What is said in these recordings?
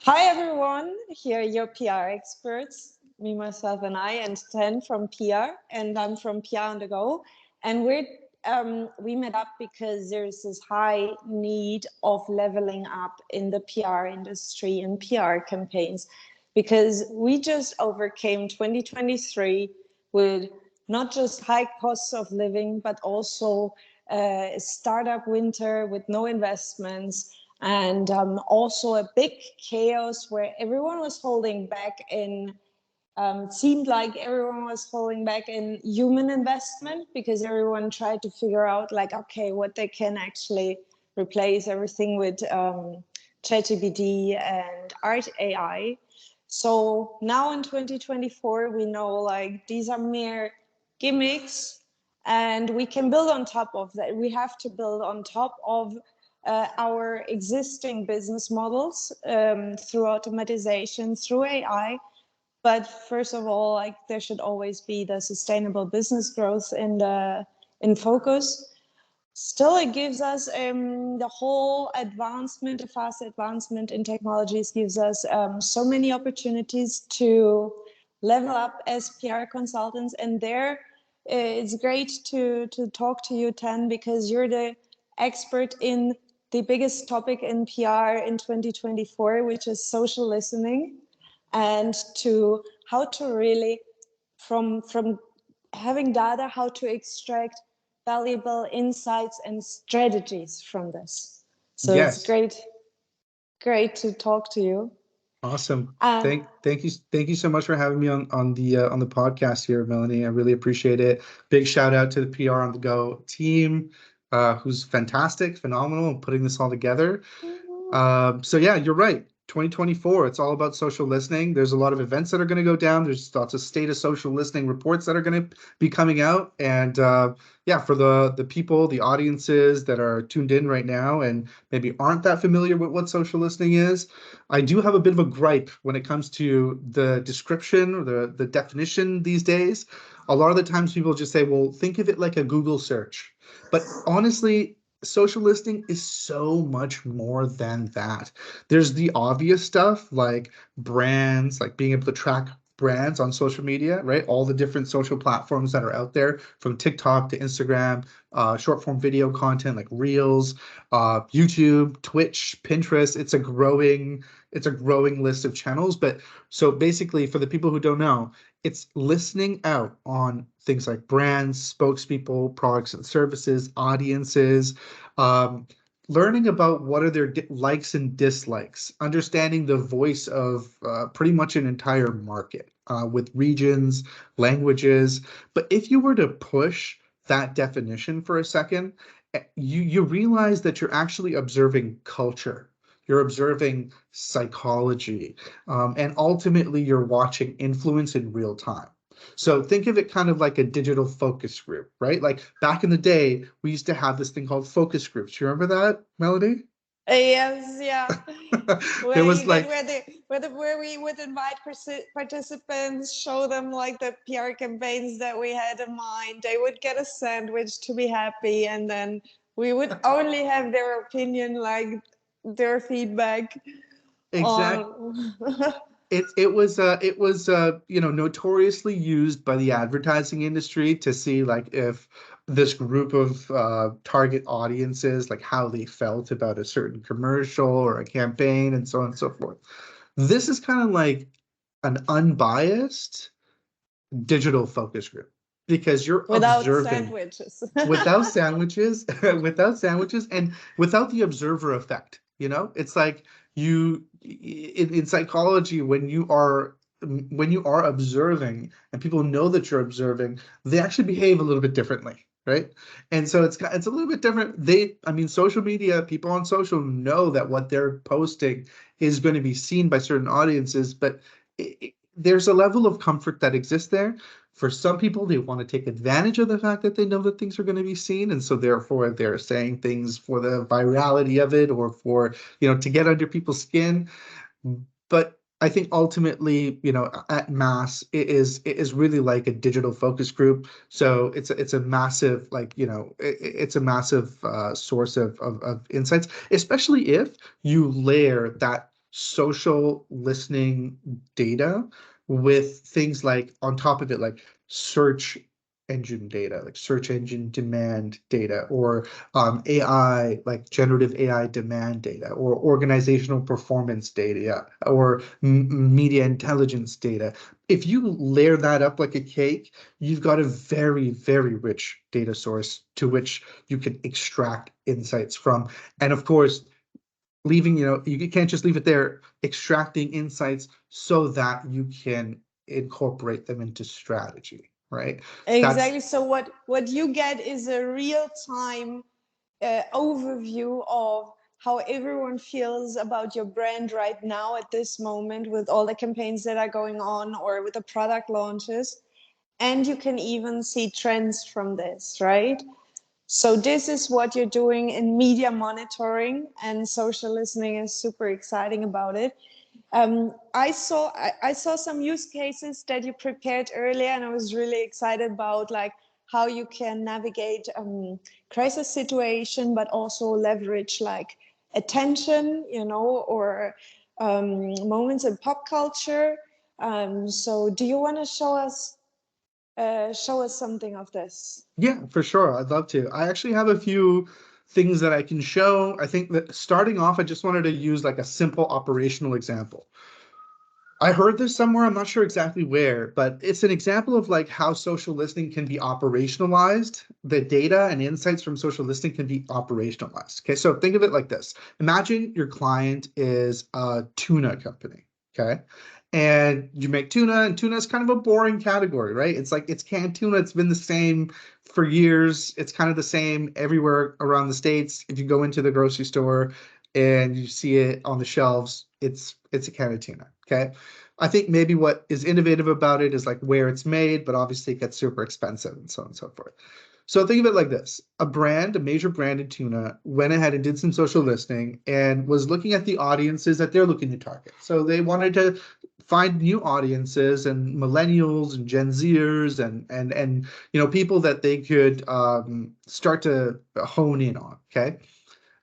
Hi everyone, here are your PR experts, me, myself, and I, and 10 from PR, and I'm from PR on the Go. And we met up because there's this high need of leveling up in the PR industry and PR campaigns, because we just overcame 2023 with not just high costs of living, but also startup winter with no investments, and also a big chaos where everyone was holding back in seemed like everyone was holding back in human investment, because everyone tried to figure out like, okay, what they can actually replace everything with ChatGPT and art AI. So now in 2024 we know like these are mere gimmicks, and we can build on top of that. We have to build on top of our existing business models through automatization, through AI. But first of all, like there should always be the sustainable business growth in focus. Still, it gives us the whole advancement, the fast advancement in technologies gives us so many opportunities to level up as PR consultants. And there, it's great to talk to you, Tan, because you're the expert in the biggest topic in PR in 2024, which is social listening, and to how to really from having data, how to extract valuable insights and strategies from this. So it's Yes. great to talk to you. Awesome. And Thank you so much for having me on the podcast here, Melanie. I really appreciate it. Big shout out to the PR on the Go team, who's fantastic, phenomenal, in putting this all together. So yeah, you're right. 2024, it's all about social listening. There's a lot of events that are going to go down. There's lots of state of social listening reports that are going to be coming out. And yeah, for the people, the audiences that are tuned in right now and maybe aren't that familiar with what social listening is, I do have a bit of a gripe when it comes to the description or the definition these days. A lot of the times people just say, well, think of it like a Google search. But honestly, social listening is so much more than that. There's the obvious stuff like brands, like being able to track brands on social media, right? All the different social platforms that are out there, from TikTok to Instagram, short form video content like Reels, YouTube, Twitch, Pinterest. It's a growing list of channels. But so basically, for the people who don't know, it's listening out on things like brands, spokespeople, products and services, audiences, um, learning about what are their likes and dislikes, understanding the voice of pretty much an entire market with regions, languages. But if you were to push that definition for a second, you realize that you're actually observing culture. You're observing psychology, and ultimately you're watching influence in real time. So think of it kind of like a digital focus group, right? Like back in the day, we used to have this thing called focus groups. You remember that, Melody? yes, yeah, There where was you get like where we would invite participants, show them like the PR campaigns that we had in mind. They would get a sandwich to be happy, and then we would only have their opinion, like their feedback exact on. it was notoriously used by the advertising industry to see like if this group of target audiences, like how they felt about a certain commercial or a campaign and so on and so forth. This is kind of like an unbiased digital focus group because you're Without observing sandwiches. without sandwiches, without sandwiches, and without the observer effect. It's like in psychology, when you are observing and people know that you're observing, they actually behave a little bit differently, right? And so it's a little bit different. I mean, social media, people on social know that what they're posting is going to be seen by certain audiences, but there's a level of comfort that exists there. For some people, they want to take advantage of the fact that they know that things are going to be seen, and so therefore they're saying things for the virality of it or for, to get under people's skin. But I think ultimately, at mass, it is really like a digital focus group. So it's a massive, like, it's a massive source of insights, especially if you layer that social listening data with things like on top of it, like search engine data, like search engine demand data, or AI, like generative AI demand data, or organizational performance data, or media intelligence data. If you layer that up like a cake, you've got a very, very rich data source to which you can extract insights from. And of course, leaving, you can't just leave it there, extracting insights so that you can incorporate them into strategy, right? Exactly. So what you get is a real time overview of how everyone feels about your brand right now at this moment, with all the campaigns that are going on or with the product launches. And you can even see trends from this, right? So this is what you're doing in media monitoring, and social listening is super exciting about it. I saw some use cases that you prepared earlier, and I was really excited about like how you can navigate crisis situation, but also leverage like attention, or moments in pop culture. So, do you want to show us something of this? Yeah, for sure. I'd love to. I actually have a few things that I can show. I think that starting off, I just wanted to use like a simple operational example. I heard this somewhere, I'm not sure exactly where, but it's an example of like how social listening can be operationalized. The data and insights from social listening can be operationalized. Okay, so think of it like this. Imagine your client is a tuna company, okay? And you make tuna, and tuna is kind of a boring category, right? It's like it's canned tuna, it's been the same for years. It's kind of the same everywhere around the States. If you go into the grocery store and you see it on the shelves, it's a can of tuna, okay? I think maybe what is innovative about it is like where it's made, but obviously it gets super expensive and so on and so forth. So think of it like this. A major brand in tuna, went ahead and did some social listening and was looking at the audiences that they're looking to target. So they wanted to find new audiences and millennials and Gen Zers and people that they could start to hone in on, okay?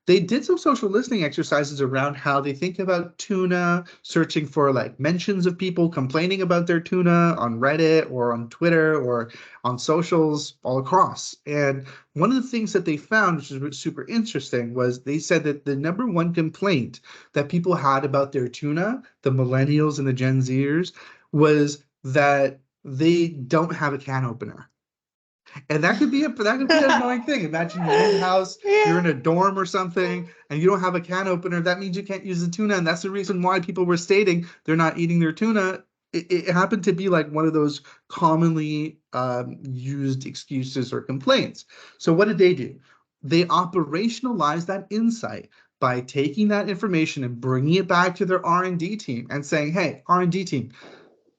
They did some social listening exercises around how they think about tuna, searching for like mentions of people complaining about their tuna on Reddit or on Twitter or on socials all across. And one of the things that they found, which is super interesting, was they said that the number one complaint that people had about their tuna, the millennials and the Gen Zers, was that they don't have a can opener. And that could be an annoying thing. Imagine you're in a house, you're in Yeah. a dorm or something, and you don't have a can opener. That means you can't use the tuna, and that's the reason why people were stating they're not eating their tuna. It happened to be like one of those commonly used excuses or complaints. So what did they do? They operationalized that insight by taking that information and bringing it back to their R&D team and saying, "Hey, R&D team,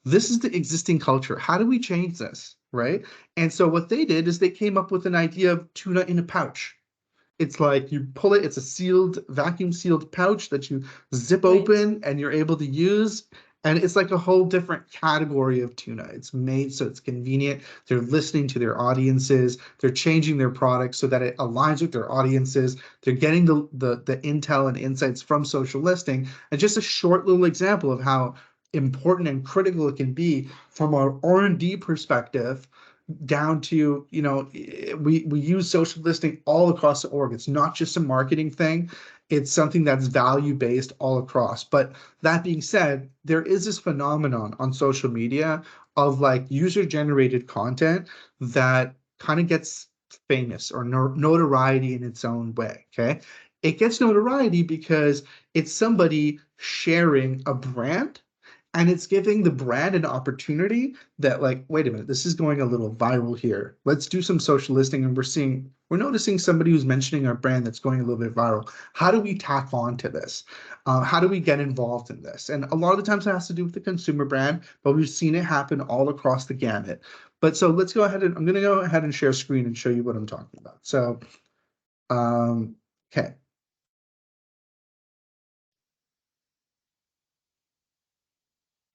this is the existing culture. How do we change this?" Right? And so what they did is they came up with an idea of tuna in a pouch. It's like you pull it, it's a sealed, vacuum sealed pouch that you zip Right. open and you're able to use. And it's like a whole different category of tuna. It's made so it's convenient. They're listening to their audiences. They're changing their products so that it aligns with their audiences. They're getting the intel and insights from social listening. And just a short little example of how important and critical it can be from our R&D perspective, down to, we use social listening all across the org. It's not just a marketing thing. It's something that's value based all across. But that being said, there is this phenomenon on social media of like user generated content that kind of gets famous or notoriety in its own way. Okay, it gets notoriety because it's somebody sharing a brand, and it's giving the brand an opportunity that, like, wait a minute, this is going a little viral here. Let's do some social listening, and we're noticing somebody who's mentioning our brand that's going a little bit viral. How do we tack on to this? How do we get involved in this? And a lot of the times it has to do with the consumer brand, but we've seen it happen all across the gamut. But so let's go ahead and I'm going to go ahead and share screen and show you what I'm talking about. So, okay.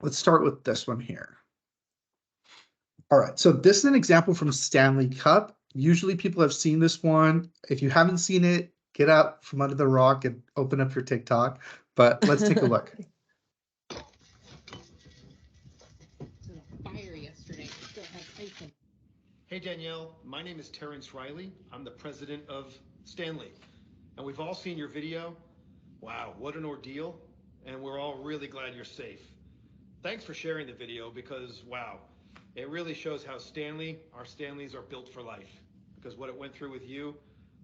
Let's start with this one here. All right, so this is an example from Stanley Cup. Usually people have seen this one. If you haven't seen it, get out from under the rock and open up your TikTok. but let's take a look. Fire yesterday. Still has ice in. Hey Danielle, my name is Terrence Riley. I'm the president of Stanley. And we've all seen your video. Wow, what an ordeal. And we're all really glad you're safe. Thanks for sharing the video because, wow, it really shows how our Stanleys are built for life. Because what it went through with you,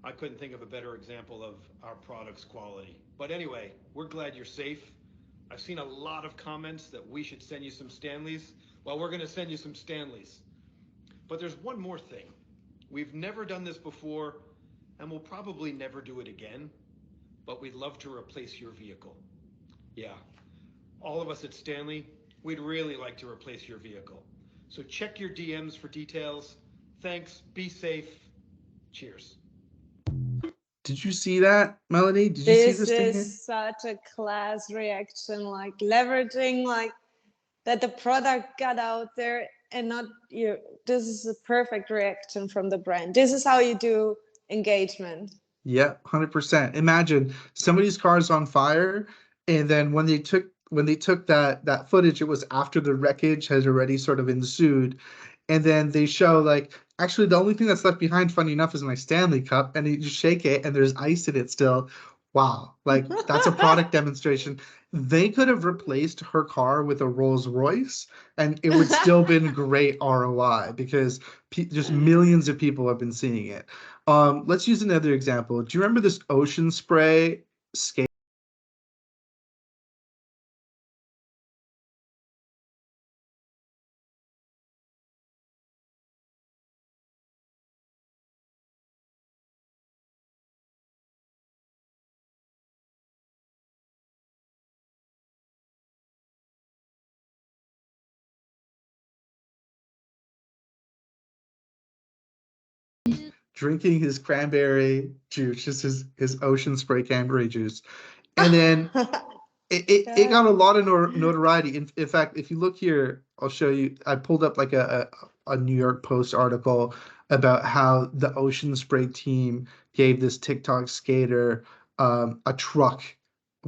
I couldn't think of a better example of our product's quality. But anyway, we're glad you're safe. I've seen a lot of comments that we should send you some Stanleys. Well, we're gonna send you some Stanleys. But there's one more thing. We've never done this before, and we'll probably never do it again, but we'd love to replace your vehicle. Yeah, all of us at Stanley, we'd really like to replace your vehicle. So check your DMs for details. Thanks, be safe, cheers. Did you see that, Melanie? Did you see this thing? This is such a class reaction, like leveraging like that the product got out there and not you. This is a perfect reaction from the brand. This is how you do engagement. Yeah, 100%. Imagine somebody's car is on fire, and then when they took that footage, it was after the wreckage has already sort of ensued, and then they show like, actually the only thing that's left behind, funny enough, is my Stanley Cup, and you just shake it and there's ice in it still. Wow, like that's a product demonstration. They could have replaced her car with a Rolls Royce and it would still been great ROI because just millions of people have been seeing it. Let's use another example. Do you remember this ocean spray skate? Drinking his cranberry juice, just his ocean spray cranberry juice. And then it got a lot of notoriety. In fact, if you look here, I'll show you. I pulled up like a New York Post article about how the Ocean Spray team gave this TikTok skater a truck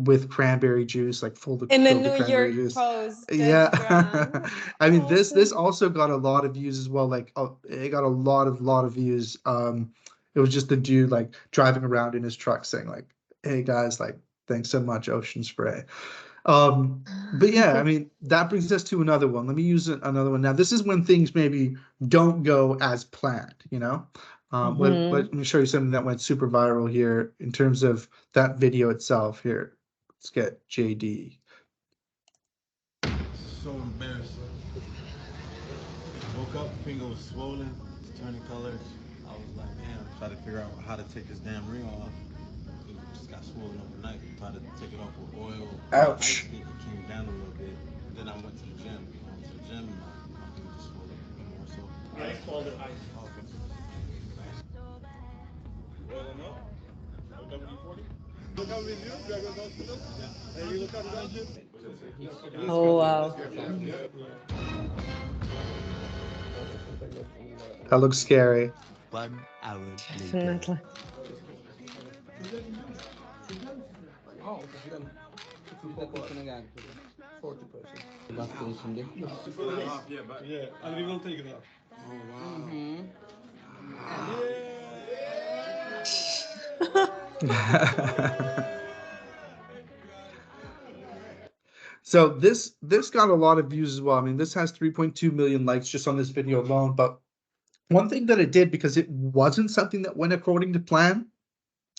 with cranberry juice, like full of in the filled with New cranberry York juice. Post. Yeah, I mean this Awesome. also got a lot of views as well. Like it got a lot of views. It was just the dude like driving around in his truck saying like, "Hey guys, like thanks so much, Ocean Spray." But yeah, I mean, that brings us to another one. Let me use another one. Now, this is when things maybe don't go as planned, you know? Let me show you something that went super viral here in terms of that video itself. Here, let's get JD. So embarrassing. Woke up, finger was swollen, it's turning colors. I was like, damn, try to figure out how to take this damn ring off. It just got swollen overnight. Tried to take it off with oil. Ouch. It came down a little bit. Then I went to the gym. My finger just swelled up a bit more. So Ice called it ice. okay. Oil them up. WD-40. Oh wow. That looks scary. 1 hour later. Definitely. Yeah, and we will take it off. So this got a lot of views as well. I mean, this has 3.2 million likes just on this video alone. But one thing that it did, because it wasn't something that went according to plan,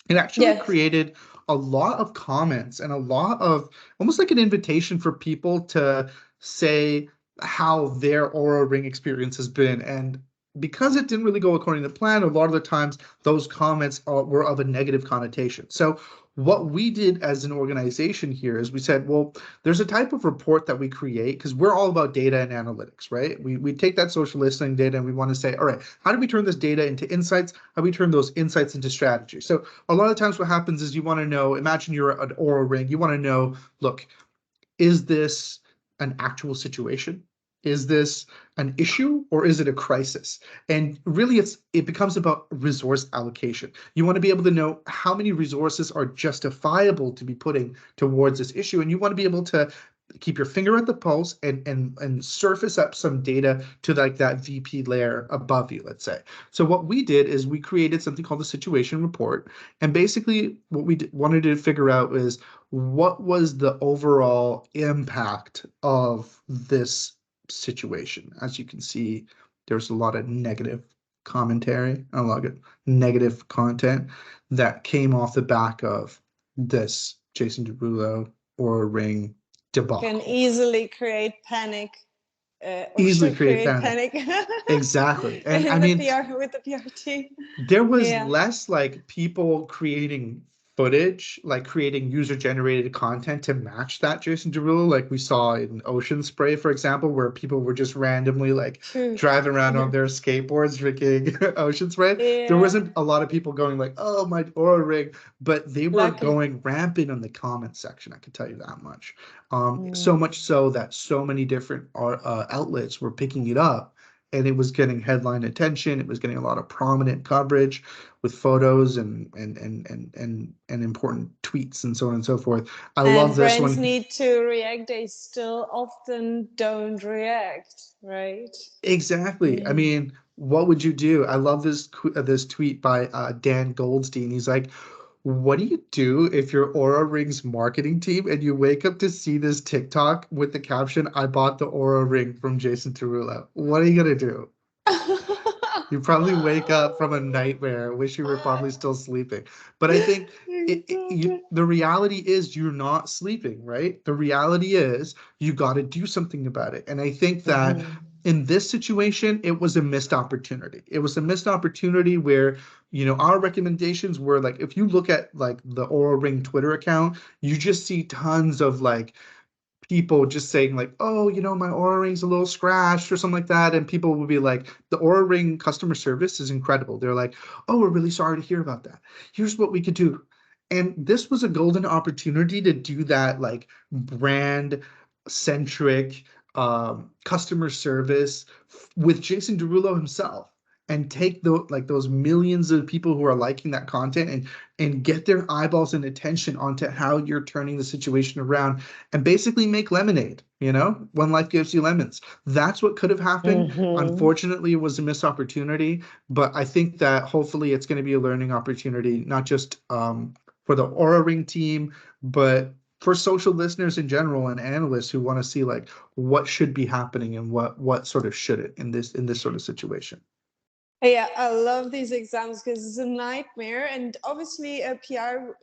it actually created a lot of comments and a lot of almost like an invitation for people to say how their Aura Ring experience has been. And because it didn't really go according to plan, a lot of the times those comments were of a negative connotation. So what we did as an organization here is we said, well, there's a type of report that we create because we're all about data and analytics, right? We take that social listening data and we want to say, all right, how do we turn this data into insights? How do we turn those insights into strategy? So a lot of times what happens is you want to know, imagine you're an Aura Ring, you want to know, look, is this an actual situation? Is this an issue or is it a crisis? And really it becomes about resource allocation. You want to be able to know how many resources are justifiable to be putting towards this issue, and you want to be able to keep your finger at the pulse and surface up some data to like that VP layer above you, let's say. So what we did is we created something called the situation report, and basically what we wanted to figure out is what was the overall impact of this situation. As you can see, there's a lot of negative commentary, a lot of negative content that came off the back of this Jason Derulo or Ring debacle. Can easily create panic. Easily Also create panic. Exactly. And I mean, with the PR team. there was less like people creating footage, like creating user-generated content to match that Jason Derulo, like we saw in Ocean Spray, for example, where people were just randomly like driving around on their skateboards drinking Ocean Spray. There wasn't a lot of people going like, oh, my Aura Ring, but they were going rampant in the comment section, I can tell you that much. So much so that so many different outlets were picking it up, and it was getting headline attention. It was getting a lot of prominent coverage with photos and important tweets and so on and so forth. I love this one. Brands need to react. They still often don't react, right? Exactly. I mean, what would you do? I love this tweet by Dan Goldstein. He's like, what do you do if you're Aura Ring's marketing team and you wake up to see this TikTok with the caption, I bought the Aura Ring from Jason Derulo? What are you going to do? You probably wake up from a nightmare, wish you were probably still sleeping. But I think the reality is you're not sleeping, right? The reality is you got to do something about it. And I think that in this situation, it was a missed opportunity. It was a missed opportunity where, you know, our recommendations were like, if you look at like the Aura Ring Twitter account, you just see tons of like people just saying like, oh, you know, my Aura Ring's a little scratched or something like that. And people will be like, the Aura Ring customer service is incredible. They're like, oh, we're really sorry to hear about that. Here's what we could do. And this was a golden opportunity to do that, like brand centric customer service with Jason Derulo himself, and take those millions of people who are liking that content and get their eyeballs and attention onto how you're turning the situation around, and basically make lemonade, you know, when life gives you lemons. That's what could have happened. Unfortunately, it was a missed opportunity, but I think that hopefully it's going to be a learning opportunity, not just for the Aura Ring team, but for social listeners in general and analysts who want to see like what should be happening and what sort of shouldn't in this sort of situation. Yeah, I love these exams because it's a nightmare. And obviously,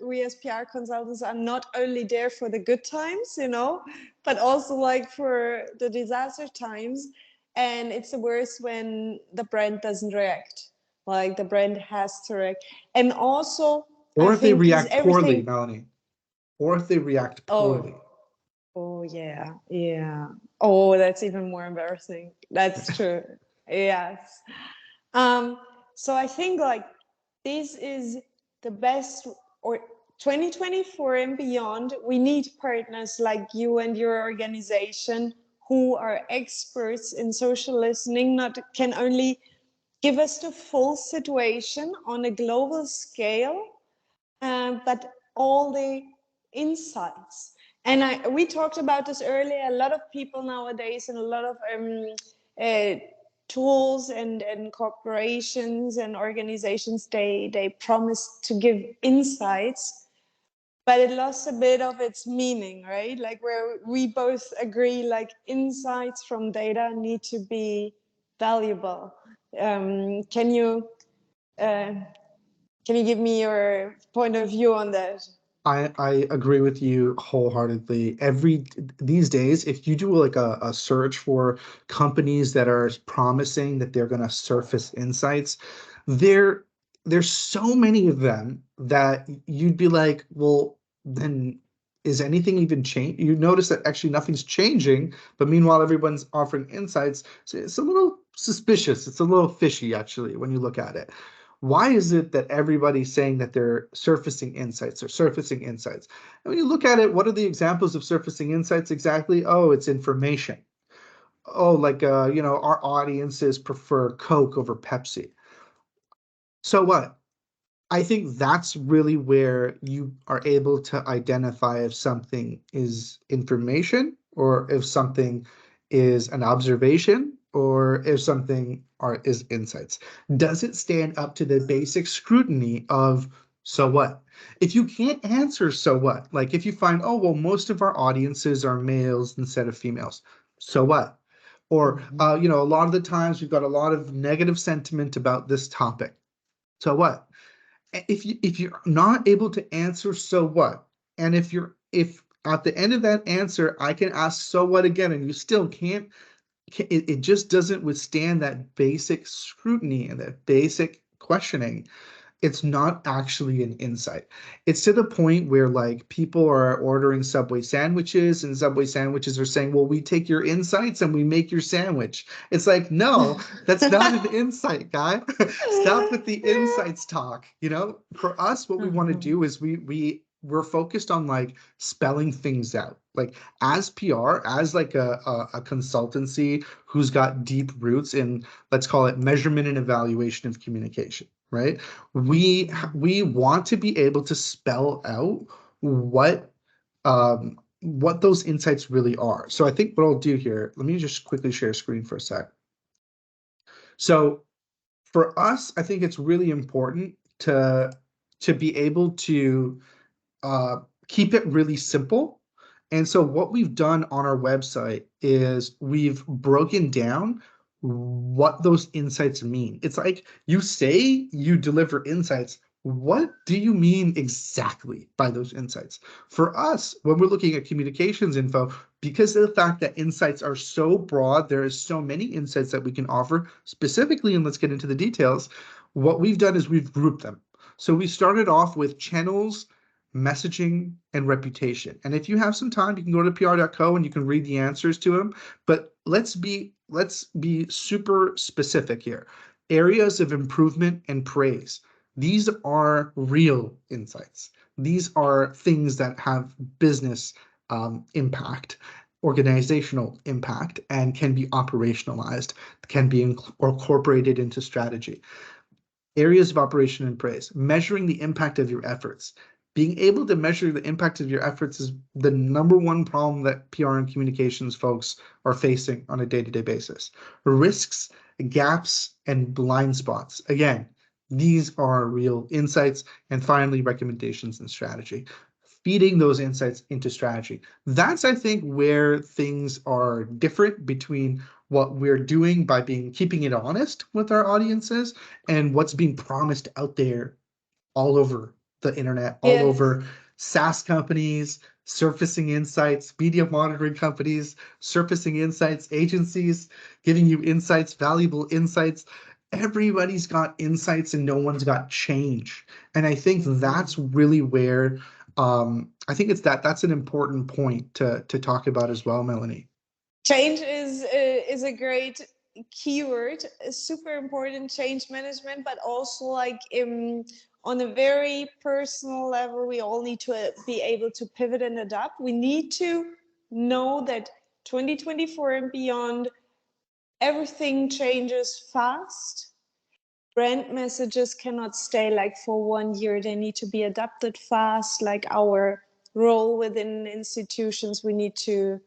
we as PR consultants are not only there for the good times, you know, but also like for the disaster times. And it's the worst when the brand doesn't react. Like the brand has to react. And also, or if they react poorly, Melanie. Or if they react poorly. Oh yeah. Oh, that's even more embarrassing. That's true. Yes. So I think like this is the best, or 2024 and beyond, we need partners like you and your organization who are experts in social listening, not can only give us the full situation on a global scale, but all the insights. And we talked about this earlier. A lot of people nowadays and a lot of tools and corporations and organizations, they promise to give insights, but it lost a bit of its meaning, right? Like where we both agree, like insights from data need to be valuable. Can you give me your point of view on that? I agree with you wholeheartedly. These days, if you do like a search for companies that are promising that they're going to surface insights, there's so many of them that you'd be like, well, then is anything even change? You notice that actually nothing's changing, but meanwhile everyone's offering insights. So it's a little suspicious. It's a little fishy actually when you look at it. Why is it that everybody's saying that they're surfacing insights or surfacing insights? And when you look at it, what are the examples of surfacing insights exactly? Oh, it's information. oh, like, our audiences prefer Coke over Pepsi. So what? I think that's really where you are able to identify if something is information or if something is an observation or if something is insights. Does it stand up to the basic scrutiny of so what? If you can't answer so what, like if you find, oh, well, most of our audiences are males instead of females, so what? Or, a lot of the times we've got a lot of negative sentiment about this topic. So what? If you're not able to answer so what, and if at the end of that answer I can ask so what again and you still can't, it just doesn't withstand that basic scrutiny and that basic questioning, it's not actually an insight. It's to the point where like people are ordering Subway sandwiches and Subway sandwiches are saying, well, we take your insights and we make your sandwich. It's like, no, that's not an insight, guy. Stop with the insights talk. For us, what we want to do is we're focused on like spelling things out. Like as PR, as like a consultancy who's got deep roots in, let's call it measurement and evaluation of communication, right? We want to be able to spell out what those insights really are. So I think what I'll do here, let me just quickly share screen for a sec. So for us, I think it's really important to be able to keep it really simple. And so what we've done on our website is we've broken down what those insights mean. It's like you say you deliver insights. What do you mean exactly by those insights? For us, when we're looking at communications info, because of the fact that insights are so broad, there is so many insights that we can offer specifically, and let's get into the details. What we've done is we've grouped them. So we started off with channels, messaging, and reputation. And if you have some time, you can go to pr.co and you can read the answers to them. But let's be super specific here. Areas of improvement and praise. These are real insights. These are things that have business impact, organizational impact, and can be operationalized, can be incorporated into strategy. Areas of operation and praise, measuring the impact of your efforts. Being able to measure the impact of your efforts is the number one problem that PR and communications folks are facing on a day-to-day basis. Risks, gaps, and blind spots. Again, these are real insights. And finally, recommendations and strategy. Feeding those insights into strategy. That's, I think, where things are different between what we're doing by keeping it honest with our audiences and what's being promised out there all over the internet, all over SaaS companies, surfacing insights, media monitoring companies, surfacing insights, agencies, giving you insights, valuable insights. Everybody's got insights and no one's got change. And I think that's really where I think that's an important point to talk about as well, Melanie. Change is a great keyword, super important, change management, but also like on a very personal level, we all need to be able to pivot and adapt. We need to know that 2024 and beyond, everything changes fast. Brand messages cannot stay like for 1 year. They need to be adapted fast, like our role within institutions. We need to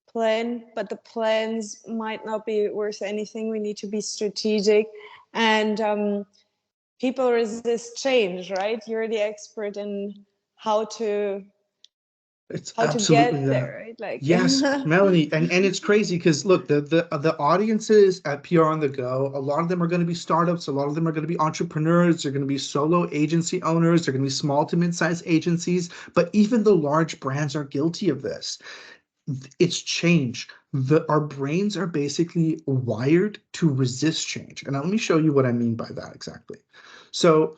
plan, but the plans might not be worth anything. We need to be strategic, and people resist change, right? You're the expert in how to Absolutely get there, right? Like yes, Melanie, and it's crazy because look, the audiences at PR on the Go, a lot of them are going to be startups, a lot of them are going to be entrepreneurs, they're going to be solo agency owners, they're going to be small to mid-sized agencies, but even the large brands are guilty of this. It's change. Our brains are basically wired to resist change. And let me show you what I mean by that exactly. So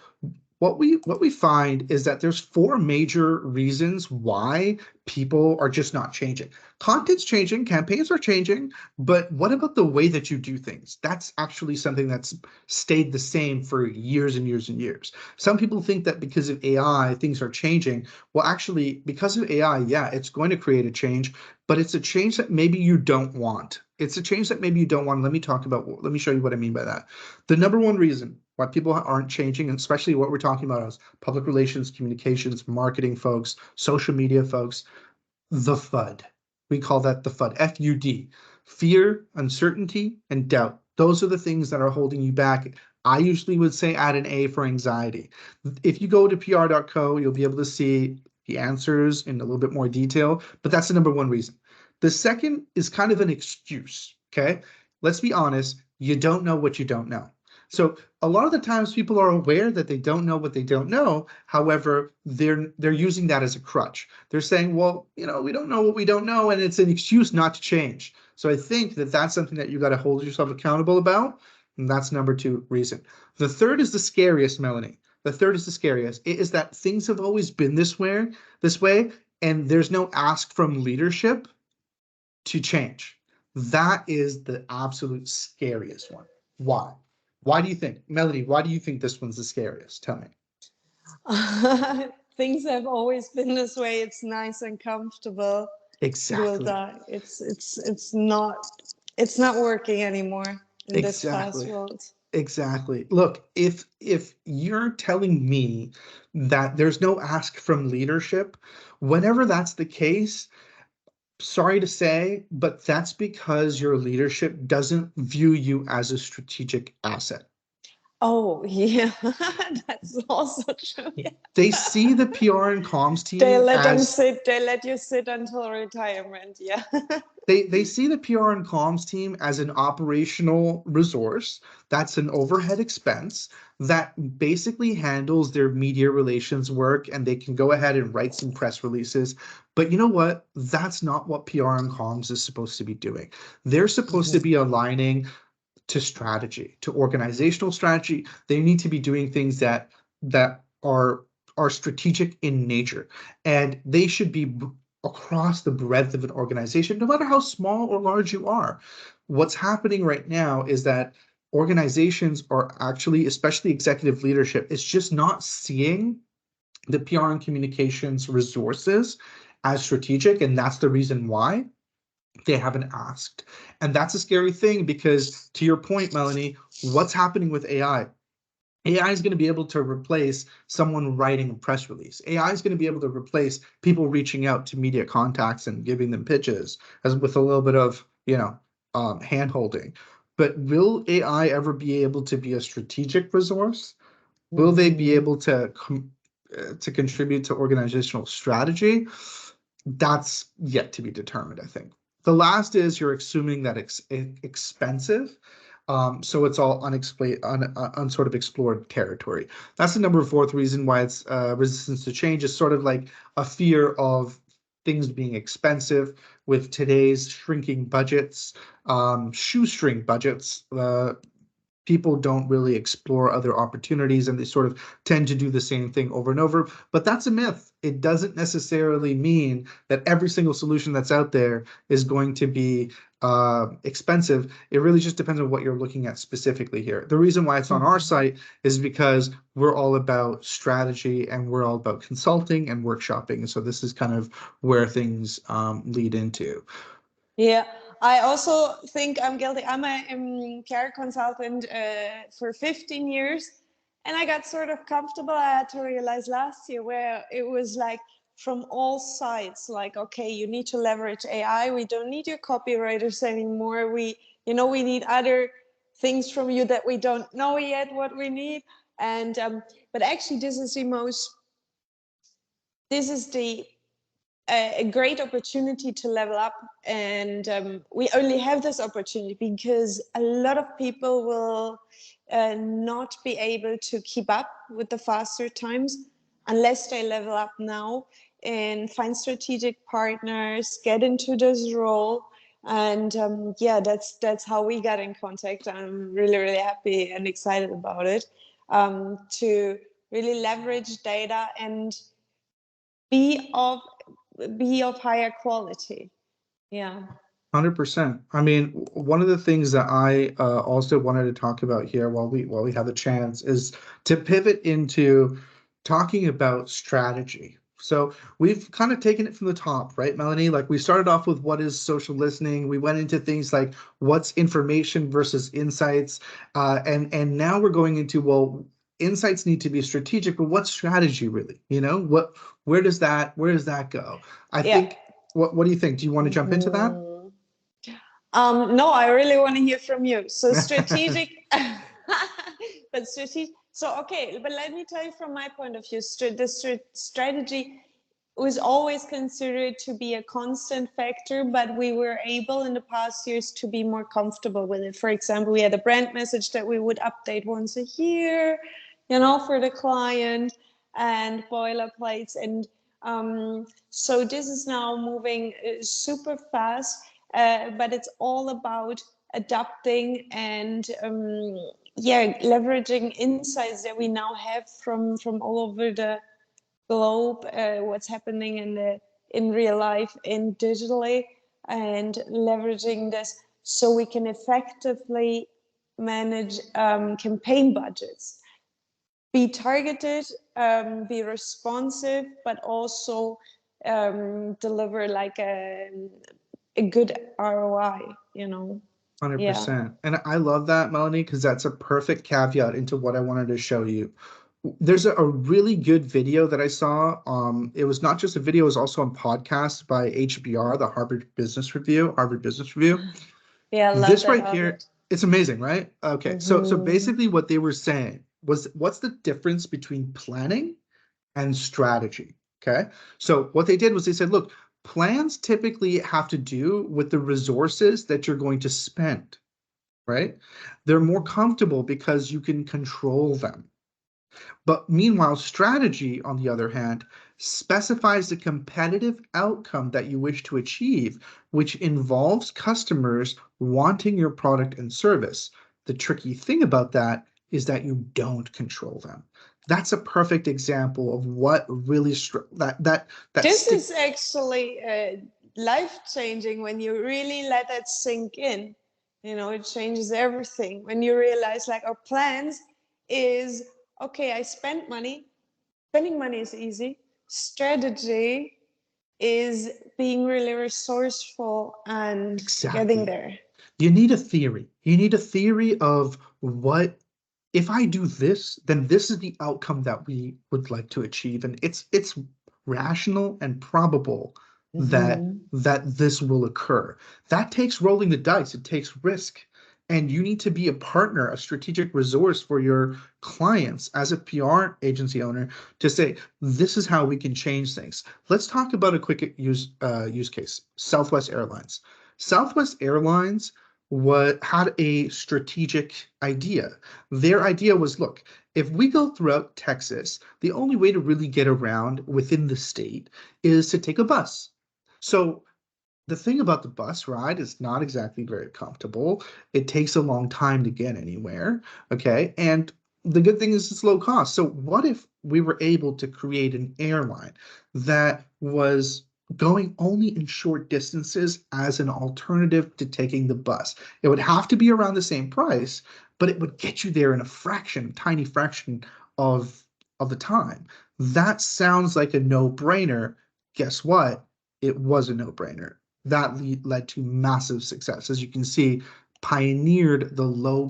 what we find is that there's 4 major reasons why people are just not changing. Content's changing, campaigns are changing, but what about the way that you do things? That's actually something that's stayed the same for years and years and years. Some people think that because of AI, things are changing. Well, actually, because of AI, yeah, it's going to create a change, but it's a change that maybe you don't want. It's a change that maybe you don't want. Let me show you what I mean by that. The number one reason why people aren't changing, and especially what we're talking about as public relations, communications, marketing folks, social media folks, the FUD. We call that the FUD, F-U-D. Fear, uncertainty, and doubt. Those are the things that are holding you back. I usually would say add an A for anxiety. If you go to pr.co, you'll be able to see the answers in a little bit more detail, but that's the number one reason. The second is kind of an excuse, okay? Let's be honest, you don't know what you don't know. So a lot of the times people are aware that they don't know what they don't know. However, they're using that as a crutch. They're saying, well, we don't know what we don't know, and it's an excuse not to change. So I think that that's something that you got to hold yourself accountable about, and that's number two reason. The third is the scariest, Melanie. The third is the scariest. It is that things have always been this way, and there's no ask from leadership to change. That is the absolute scariest one. Why? Why do you think, Melanie, why do you think this one's the scariest? Tell me. Things have always been this way. It's nice and comfortable. Exactly. You will die. It's not working anymore in this fast world. Exactly. Look, if you're telling me that there's no ask from leadership, whenever that's the case, sorry to say, but that's because your leadership doesn't view you as a strategic asset. Oh, yeah, that's also true. Yeah. They see the PR and comms team They let you sit until retirement. Yeah. They see the PR and comms team as an operational resource that's an overhead expense that basically handles their media relations work, and they can go ahead and write some press releases. But you know what? That's not what PR and comms is supposed to be doing. They're supposed to be aligning to strategy, to organizational strategy. They need to be doing things that are strategic in nature, and they should be across the breadth of an organization, no matter how small or large you are. What's happening right now is that organizations are actually, especially executive leadership, is just not seeing the PR and communications resources as strategic, and that's the reason why they haven't asked. And that's a scary thing, because to your point, Melanie, what's happening with AI? AI is going to be able to replace someone writing a press release. AI is going to be able to replace people reaching out to media contacts and giving them pitches, as with a little bit of, hand holding. But will AI ever be able to be a strategic resource? Will they be able to contribute to organizational strategy? That's yet to be determined, I think. The last is you're assuming that it's expensive. So it's all sort of explored territory. That's the fourth reason why it's resistance to change, is sort of like a fear of things being expensive with today's shrinking budgets, shoestring budgets. People don't really explore other opportunities, and they sort of tend to do the same thing over and over. But that's a myth. It doesn't necessarily mean that every single solution that's out there is going to be expensive. It really just depends on what you're looking at specifically here. The reason why it's on our site is because we're all about strategy, and we're all about consulting and workshopping. So this is kind of where things lead into. Yeah, I also think I'm guilty. I'm a care consultant for 15 years, and I got sort of comfortable. I had to realize last year, where it was like from all sides, like, okay, you need to leverage AI. We don't need your copywriters anymore. We need other things from you that we don't know yet what we need. And but actually, this is the a great opportunity to level up, and we only have this opportunity because a lot of people will not be able to keep up with the faster times unless they level up now and find strategic partners, get into this role. And that's how we got in contact. I'm really, really happy and excited about it, to really leverage data and be of be of higher quality. Yeah. 100%. I mean, one of the things that I also wanted to talk about here while we have the chance is to pivot into talking about strategy. So we've kind of taken it from the top, right, Melanie? Like we started off with what is social listening. We went into things like what's information versus insights, and now we're going into, well, insights need to be strategic, but what's strategy really? You know, where does that go? I think. What do you think? Do you want to jump into that? No, I really want to hear from you. So strategic, but strategic. So, okay, but let me tell you from my point of view, the strategy was always considered to be a constant factor, but we were able in the past years to be more comfortable with it. For example, we had a brand message that we would update once a year, you know, for the client, and boilerplates. And so this is now moving super fast. But it's all about adapting and leveraging insights that we now have from all over the globe, what's happening in real life, in digitally, and leveraging this so we can effectively manage campaign budgets, be targeted, be responsive, but also deliver like a good ROI, you know. 100%. And I love that, Melanie, because that's a perfect caveat into what I wanted to show you. There's a really good video that I saw. It was not just a video, it was also a podcast by HBR, the Harvard Business Review. Yeah, I love this that, right here, it's amazing, right? Okay, so basically what they were saying was, what's the difference between planning and strategy? Okay, so what they did was they said, look, plans typically have to do with the resources that you're going to spend, right? They're more comfortable because you can control them. But meanwhile, strategy, on the other hand, specifies the competitive outcome that you wish to achieve, which involves customers wanting your product and service. The tricky thing about that is that you don't control them. That's a perfect example of what really this is actually life-changing when you really let that sink in. You know, it changes everything when you realize, like, our plans is, okay, I spent money. Spending money is easy. Strategy is being really resourceful and getting there. You need a theory. You need a theory of what, if I do this, then this is the outcome that we would like to achieve. And it's rational and probable that this will occur. That takes rolling the dice. It takes risk. And you need to be a partner, a strategic resource for your clients as a PR agency owner to say, this is how we can change things. Let's talk about a quick use case. Southwest Airlines. Southwest Airlines had a strategic idea. Their idea was, look, if we go throughout Texas, the only way to really get around within the state is to take a bus. So the thing about the bus ride is not exactly very comfortable. It takes a long time to get anywhere, okay? And the good thing is it's low cost. So what if we were able to create an airline that was going only in short distances as an alternative to taking the bus? It would have to be around the same price, but it would get you there in a tiny fraction of the time. That sounds like a no-brainer. Guess what? It was a no-brainer. That led to massive success. As you can see, pioneered the low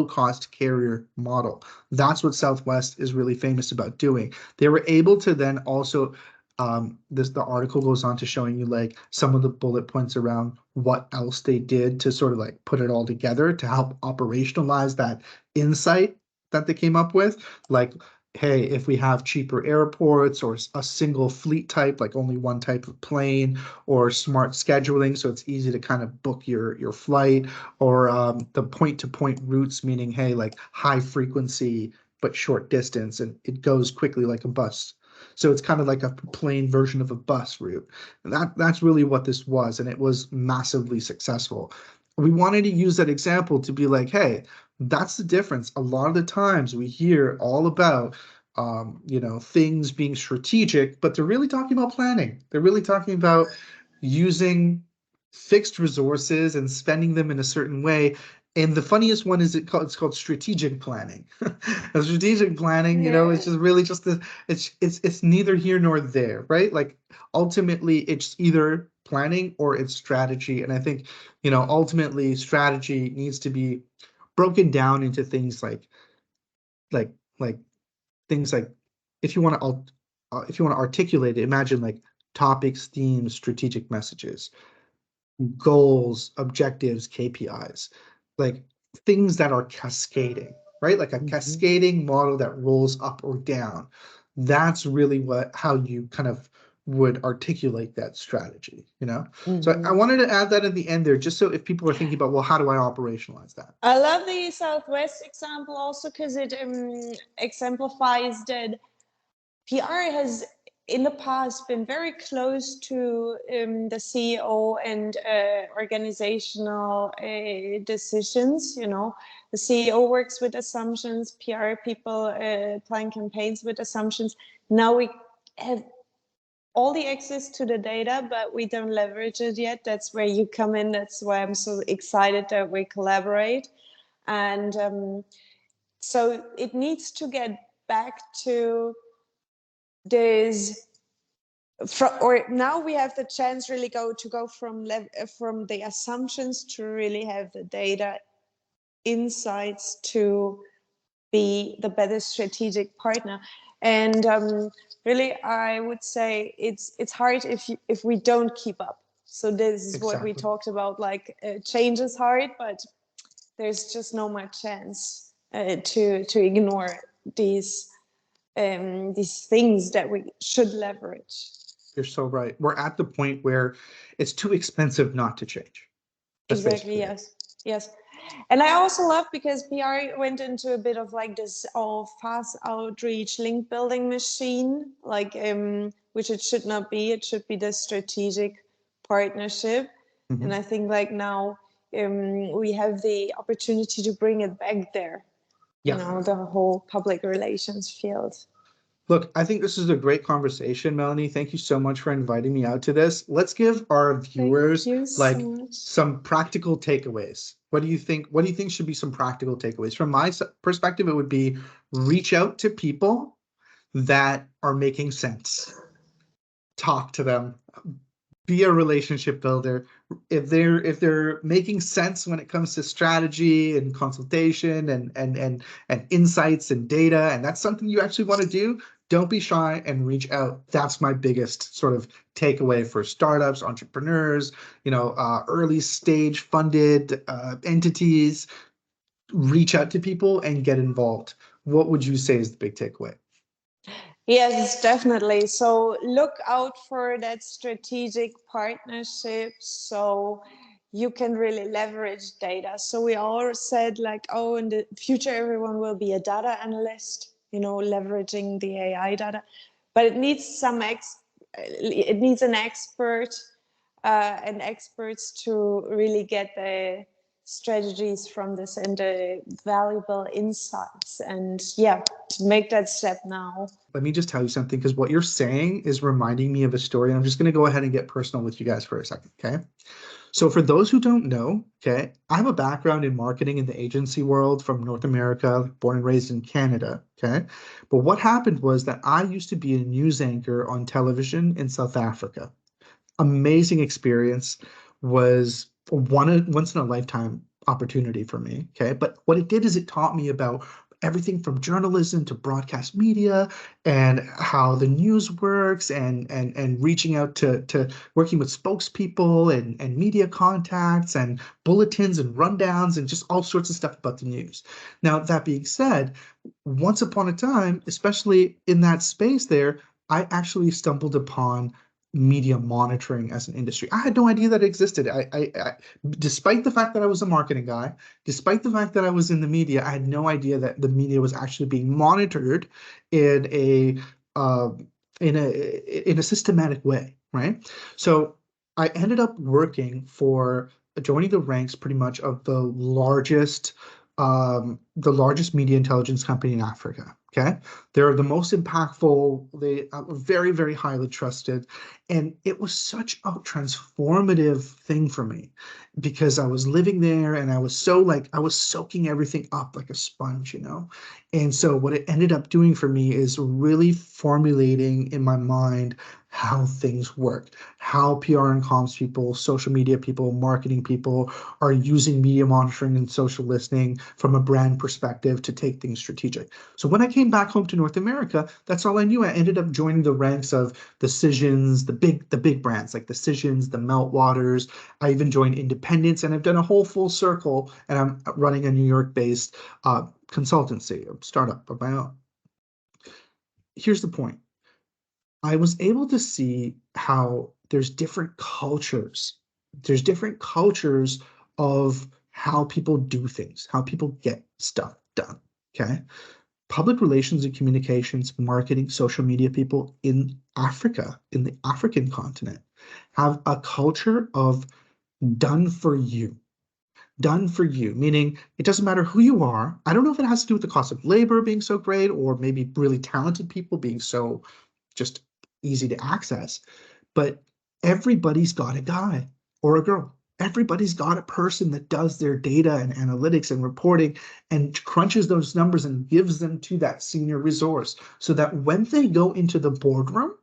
cost carrier model. That's what Southwest is really famous about doing. They were able to then also, the article goes on to showing you like some of the bullet points around what else they did to sort of like put it all together to help operationalize that insight that they came up with. Like, hey, if we have cheaper airports or a single fleet type, like only one type of plane, or smart scheduling, so it's easy to kind of book your flight, or the point-to-point routes, meaning, hey, like high frequency but short distance, and it goes quickly like a bus. So it's kind of like a plain version of a bus route. And that's really what this was, and it was massively successful. We wanted to use that example to be like, hey, that's the difference. A lot of the times we hear all about things being strategic, but they're really talking about planning. They're really talking about using fixed resources and spending them in a certain way. And the funniest one is it's called strategic planning. And strategic planning, it's just really just it's neither here nor there, right? Like ultimately it's either planning or it's strategy. And I think, ultimately strategy needs to be broken down into things like like things like if you want to articulate it, imagine like topics, themes, strategic messages, goals, objectives, KPIs, like things that are cascading, right? Like a cascading model that rolls up or down. That's really how you kind of would articulate that strategy, So I wanted to add that at the end there, just so if people are thinking about, well, how do I operationalize that? I love the Southwest example also because it exemplifies that PR has in the past been very close to the CEO and organizational decisions. The CEO works with assumptions, PR people plan campaigns with assumptions. Now we have all the access to the data, but we don't leverage it yet. That's where you come in. That's why I'm so excited that we collaborate. And so it needs to get back to this. Or now we have the chance really go from the assumptions to really have the data insights to be the better strategic partner. And really, I would say it's hard if we don't keep up. So this is what we talked about. Like change is hard, but there's just no much chance to ignore these things that we should leverage. You're so right. We're at the point where it's too expensive not to change. That's exactly. Yes. And I also love because PR went into a bit of like this fast outreach link building machine, like which it should not be. It should be the strategic partnership. And I think like now we have the opportunity to bring it back there. Yeah. The whole public relations field. Look, I think this is a great conversation, Melanie. Thank you so much for inviting me out to this. Let's give our viewers some practical takeaways. What do you think? What do you think should be some practical takeaways? From my perspective, it would be reach out to people that are making sense. Talk to them. Be a relationship builder. If they're making sense when it comes to strategy and consultation and insights and data, and that's something you actually want to do, don't be shy and reach out. That's my biggest sort of takeaway for startups, entrepreneurs, early stage funded entities. Reach out to people and get involved. What would you say is the big takeaway? Yes, definitely. So look out for that strategic partnership so you can really leverage data. So we all said like, oh, in the future, everyone will be a data analyst, leveraging the AI data, but it needs it needs an expert and experts to really get the strategies from this and the valuable insights. And to make that step now. Let me just tell you something, because what you're saying is reminding me of a story. And I'm just going to go ahead and get personal with you guys for a second, okay? So for those who don't know, okay, I have a background in marketing in the agency world from North America, born and raised in Canada, okay? But what happened was that I used to be a news anchor on television in South Africa. Amazing experience, was once in a lifetime opportunity for me, okay? But what it did is it taught me about everything from journalism to broadcast media and how the news works and reaching out to working with spokespeople and media contacts and bulletins and rundowns and just all sorts of stuff about the news. Now, that being said, once upon a time, especially in that space there, I actually stumbled upon media monitoring as an industry. I had no idea that it existed. I despite the fact that I was a marketing guy, despite the fact that I was in the media, I had no idea that the media was actually being monitored in a systematic way, right? So I ended up joining the ranks pretty much of the largest media intelligence company in Africa. Okay, they're the most impactful. They are very, very highly trusted, and it was such a transformative thing for me because I was living there and I was so like I was soaking everything up like a sponge, you know. And so what it ended up doing for me is really formulating in my mind how things work, how PR and comms people, social media people, marketing people are using media monitoring and social listening from a brand perspective to take things strategic. So when I came back home to North America, that's all I knew. I ended up joining the ranks of Decisions, the big brands like Decisions, the Meltwaters. I even joined Independence, and I've done a whole full circle. And I'm running a New York-based consultancy, a startup of my own. Here's the point. I was able to see how there's different cultures. There's different cultures of how people do things, how people get stuff done. Okay. Public relations and communications, marketing, social media people in Africa, in the African continent, have a culture of done for you. Done for you, meaning it doesn't matter who you are. I don't know if it has to do with the cost of labor being so great or maybe really talented people being so just easy to access, but everybody's got a guy or a girl. Everybody's got a person that does their data and analytics and reporting and crunches those numbers and gives them to that senior resource so that when they go into the boardroom,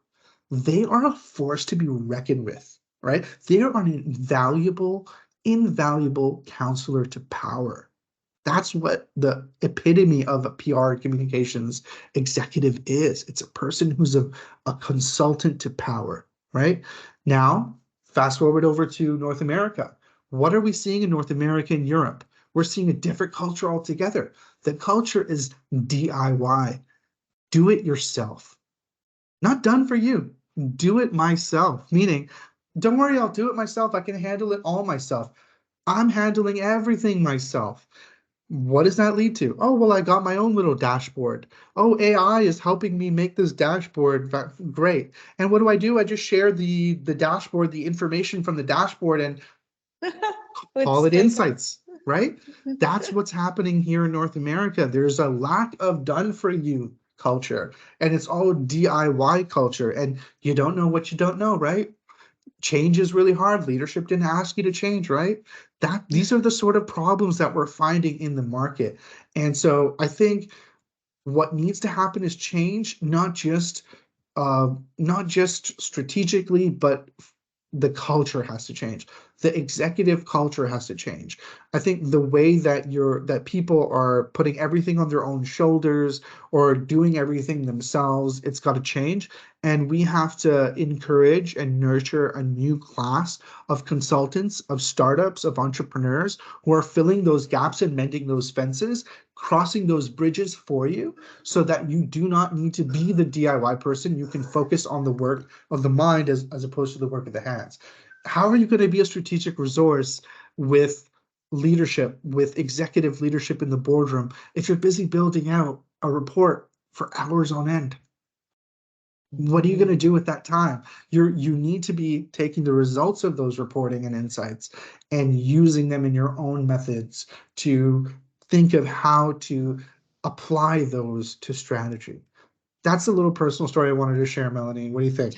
they are a force to be reckoned with, right? They are an invaluable counselor to power. That's what the epitome of a PR communications executive is. It's a person who's a consultant to power, right? Now, fast forward over to North America. What are we seeing in North America and Europe? We're seeing a different culture altogether. The culture is DIY, do it yourself. Not done for you, do it myself, meaning, don't worry, I'll do it myself. I can handle it all myself. I'm handling everything myself. What does that lead to? Oh, well, I got my own little dashboard. Oh, AI is helping me make this dashboard. Great. And what do? I just share the dashboard, the information from the dashboard, and call it insights, right? That's what's happening here in North America. There's a lack of done for you culture, and it's all DIY culture. And you don't know what you don't know, right? Change is really hard. Leadership didn't ask you to change, right? These are the sort of problems that we're finding in the market. And so I think what needs to happen is change, not just strategically, but the culture has to change. The executive culture has to change. I think the way that people are putting everything on their own shoulders or doing everything themselves, it's got to change. And we have to encourage and nurture a new class of consultants, of startups, of entrepreneurs who are filling those gaps and mending those fences, crossing those bridges for you so that you do not need to be the DIY person. You can focus on the work of the mind as opposed to the work of the hands. How are you going to be a strategic resource with leadership, with executive leadership in the boardroom, if you're busy building out a report for hours on end? What are you going to do with that time? You need to be taking the results of those reporting and insights and using them in your own methods to think of how to apply those to strategy. That's a little personal story I wanted to share, Melanie. What do you think?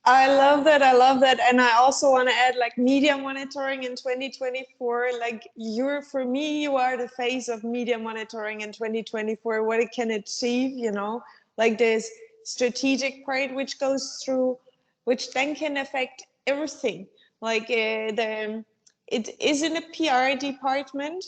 I love that. I love that. And I also want to add like media monitoring in 2024. Like for me, you are the face of media monitoring in 2024, what it can achieve, like this strategic part, which goes through, which then can affect everything. Like it is in a PR department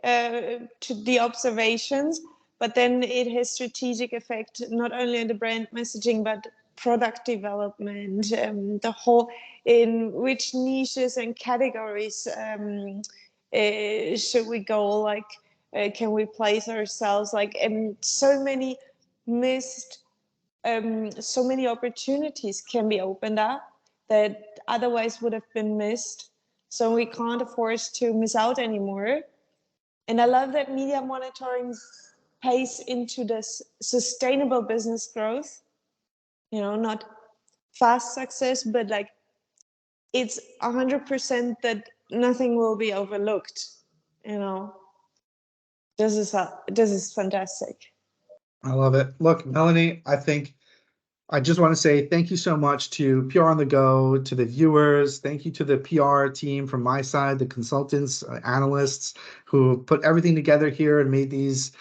to the observations, but then it has strategic effect, not only on the brand messaging, but product development, the whole in which niches and categories should we go, like can we place ourselves, like so many missed so many opportunities can be opened up that otherwise would have been missed, so we can't afford to miss out anymore. And I love that media monitoring pays into this sustainable business growth, not fast success, but like it's 100% that nothing will be overlooked. This is fantastic. I love it. Look, Melanie, I just want to say thank you so much to PR on the Go, to the viewers. Thank you to the PR team from my side, the consultants, analysts who put everything together here and made this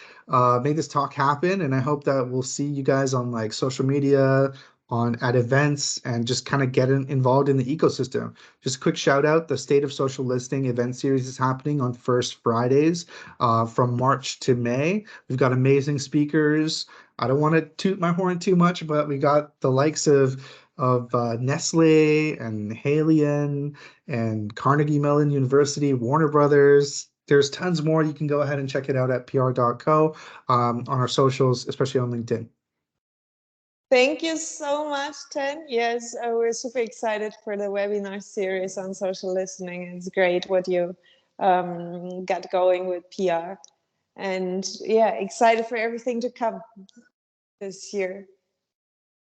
talk happen. And I hope that we'll see you guys on like social media, on at events, and just kind of get involved in the ecosystem. Just a quick shout out: the State of Social Listening event series is happening on first Fridays from March to May. We've got amazing speakers. I don't want to toot my horn too much, but we got the likes of Nestle and Halion and Carnegie Mellon University, Warner Brothers. There's tons more. You can go ahead and check it out at pr.co on our socials, especially on LinkedIn. Thank you so much, Ten. Yes, we're super excited for the webinar series on social listening. It's great what you got going with PR. And yeah, excited for everything to come this year.